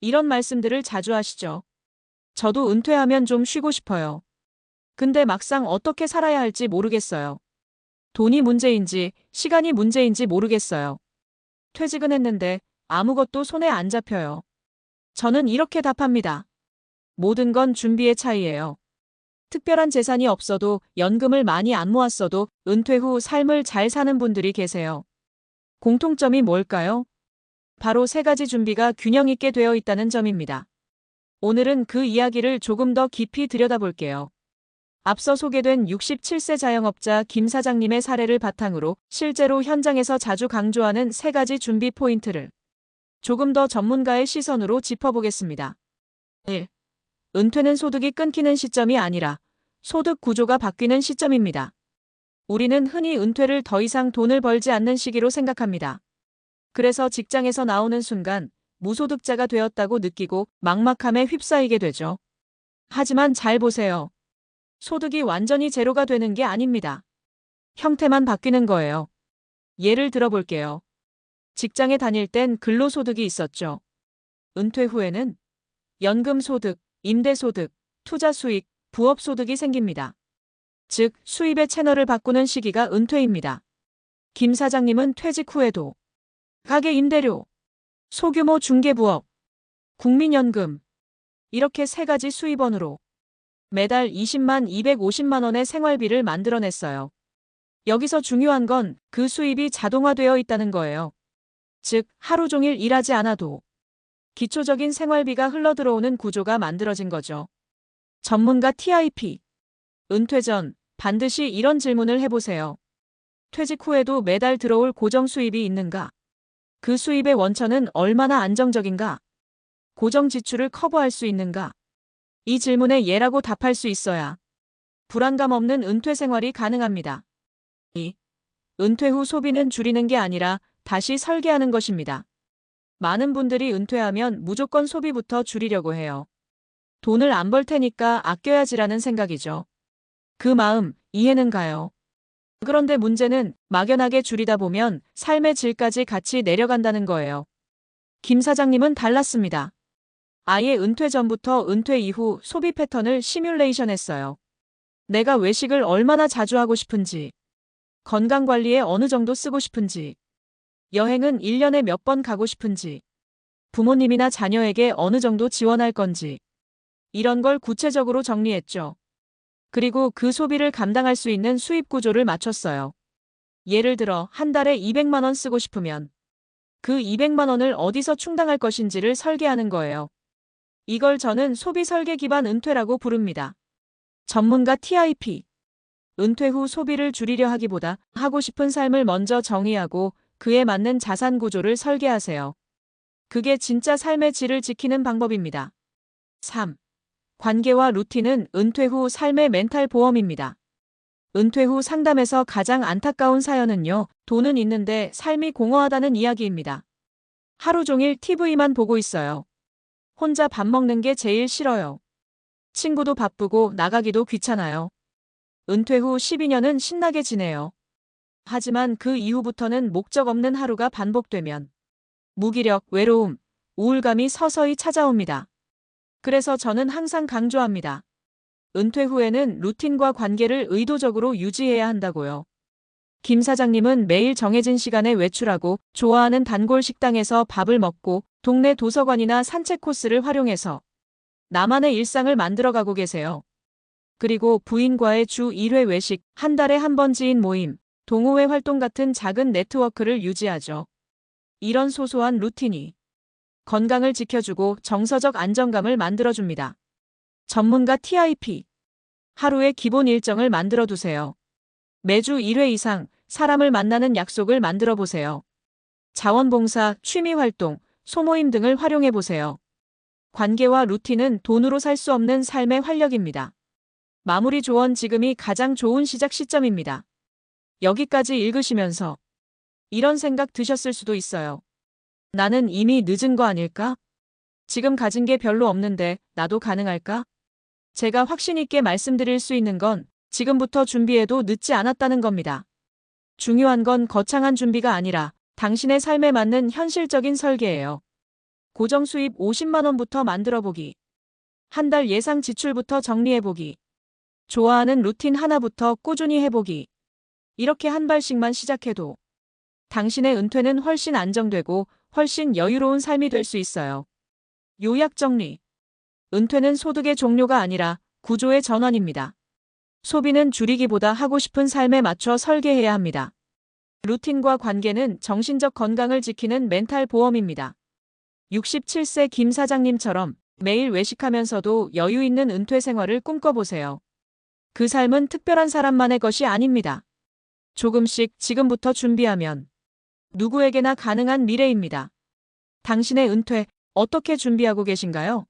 이런 말씀들을 자주 하시죠. 저도 은퇴하면 좀 쉬고 싶어요. 근데 막상 어떻게 살아야 할지 모르겠어요. 돈이 문제인지 시간이 문제인지 모르겠어요. 퇴직은 했는데 아무것도 손에 안 잡혀요. 저는 이렇게 답합니다. 모든 건 준비의 차이예요. 특별한 재산이 없어도 연금을 많이 안 모았어도 은퇴 후 삶을 잘 사는 분들이 계세요. 공통점이 뭘까요? 바로 세 가지 준비가 균형 있게 되어 있다는 점입니다. 오늘은 그 이야기를 조금 더 깊이 들여다볼게요. 앞서 소개된 67세 자영업자 김 사장님의 사례를 바탕으로 실제로 현장에서 자주 강조하는 세 가지 준비 포인트를 조금 더 전문가의 시선으로 짚어보겠습니다. 1. 은퇴는 소득이 끊기는 시점이 아니라 소득 구조가 바뀌는 시점입니다. 우리는 흔히 은퇴를 더 이상 돈을 벌지 않는 시기로 생각합니다. 그래서 직장에서 나오는 순간 무소득자가 되었다고 느끼고 막막함에 휩싸이게 되죠. 하지만 잘 보세요. 소득이 완전히 제로가 되는 게 아닙니다. 형태만 바뀌는 거예요. 예를 들어볼게요. 직장에 다닐 땐 근로소득이 있었죠. 은퇴 후에는 연금소득, 임대소득, 투자수익, 부업소득이 생깁니다. 즉, 수입의 채널을 바꾸는 시기가 은퇴입니다. 김 사장님은 퇴직 후에도 가게 임대료, 소규모 중개부업, 국민연금 이렇게 세 가지 수입원으로 매달 20만 250만 원의 생활비를 만들어냈어요. 여기서 중요한 건 그 수입이 자동화되어 있다는 거예요. 즉, 하루 종일 일하지 않아도 기초적인 생활비가 흘러들어오는 구조가 만들어진 거죠. 전문가 TIP. 은퇴 전 반드시 이런 질문을 해보세요. 퇴직 후에도 매달 들어올 고정 수입이 있는가? 그 수입의 원천은 얼마나 안정적인가? 고정 지출을 커버할 수 있는가? 이 질문에 예라고 답할 수 있어야 불안감 없는 은퇴 생활이 가능합니다. 2. 은퇴 후 소비는 줄이는 게 아니라 다시 설계하는 것입니다. 많은 분들이 은퇴하면 무조건 소비부터 줄이려고 해요. 돈을 안 벌 테니까 아껴야지라는 생각이죠. 그 마음 이해는 가요. 그런데 문제는 막연하게 줄이다 보면 삶의 질까지 같이 내려간다는 거예요. 김 사장님은 달랐습니다. 아예 은퇴 전부터 은퇴 이후 소비 패턴을 시뮬레이션 했어요. 내가 외식을 얼마나 자주 하고 싶은지, 건강관리에 어느 정도 쓰고 싶은지, 여행은 1년에 몇 번 가고 싶은지, 부모님이나 자녀에게 어느 정도 지원할 건지, 이런 걸 구체적으로 정리했죠. 그리고 그 소비를 감당할 수 있는 수입 구조를 맞췄어요. 예를 들어 한 달에 200만 원 쓰고 싶으면 그 200만 원을 어디서 충당할 것인지를 설계하는 거예요. 이걸 저는 소비 설계 기반 은퇴라고 부릅니다. 전문가 TIP. 은퇴 후 소비를 줄이려 하기보다 하고 싶은 삶을 먼저 정의하고 그에 맞는 자산 구조를 설계하세요. 그게 진짜 삶의 질을 지키는 방법입니다. 3. 관계와 루틴은 은퇴 후 삶의 멘탈 보험입니다. 은퇴 후 상담에서 가장 안타까운 사연은요, 돈은 있는데 삶이 공허하다는 이야기입니다. 하루 종일 TV만 보고 있어요. 혼자 밥 먹는 게 제일 싫어요. 친구도 바쁘고 나가기도 귀찮아요. 은퇴 후 12년은 신나게 지내요. 하지만 그 이후부터는 목적 없는 하루가 반복되면 무기력, 외로움, 우울감이 서서히 찾아옵니다. 그래서 저는 항상 강조합니다. 은퇴 후에는 루틴과 관계를 의도적으로 유지해야 한다고요. 김 사장님은 매일 정해진 시간에 외출하고 좋아하는 단골 식당에서 밥을 먹고 동네 도서관이나 산책 코스를 활용해서 나만의 일상을 만들어가고 계세요. 그리고 부인과의 주 1회 외식, 한 달에 한 번 지인 모임, 동호회 활동 같은 작은 네트워크를 유지하죠. 이런 소소한 루틴이 건강을 지켜주고 정서적 안정감을 만들어줍니다. 전문가 TIP. 하루의 기본 일정을 만들어 두세요. 매주 1회 이상 사람을 만나는 약속을 만들어 보세요. 자원봉사, 취미활동, 소모임 등을 활용해 보세요. 관계와 루틴은 돈으로 살 수 없는 삶의 활력입니다. 마무리 조언. 지금이 가장 좋은 시작 시점입니다. 여기까지 읽으시면서 이런 생각 드셨을 수도 있어요. 나는 이미 늦은 거 아닐까? 지금 가진 게 별로 없는데 나도 가능할까? 제가 확신 있게 말씀드릴 수 있는 건 지금부터 준비해도 늦지 않았다는 겁니다. 중요한 건 거창한 준비가 아니라 당신의 삶에 맞는 현실적인 설계예요. 고정 수입 50만 원부터 만들어 보기. 한 달 예상 지출부터 정리해 보기. 좋아하는 루틴 하나부터 꾸준히 해보기. 이렇게 한 발씩만 시작해도 당신의 은퇴는 훨씬 안정되고 훨씬 여유로운 삶이 될 수 있어요. 요약 정리. 은퇴는 소득의 종료가 아니라 구조의 전환입니다. 소비는 줄이기보다 하고 싶은 삶에 맞춰 설계해야 합니다. 루틴과 관계는 정신적 건강을 지키는 멘탈 보험입니다. 67세 김 사장님처럼 매일 외식하면서도 여유 있는 은퇴 생활을 꿈꿔보세요. 그 삶은 특별한 사람만의 것이 아닙니다. 조금씩 지금부터 준비하면 누구에게나 가능한 미래입니다. 당신의 은퇴 어떻게 준비하고 계신가요?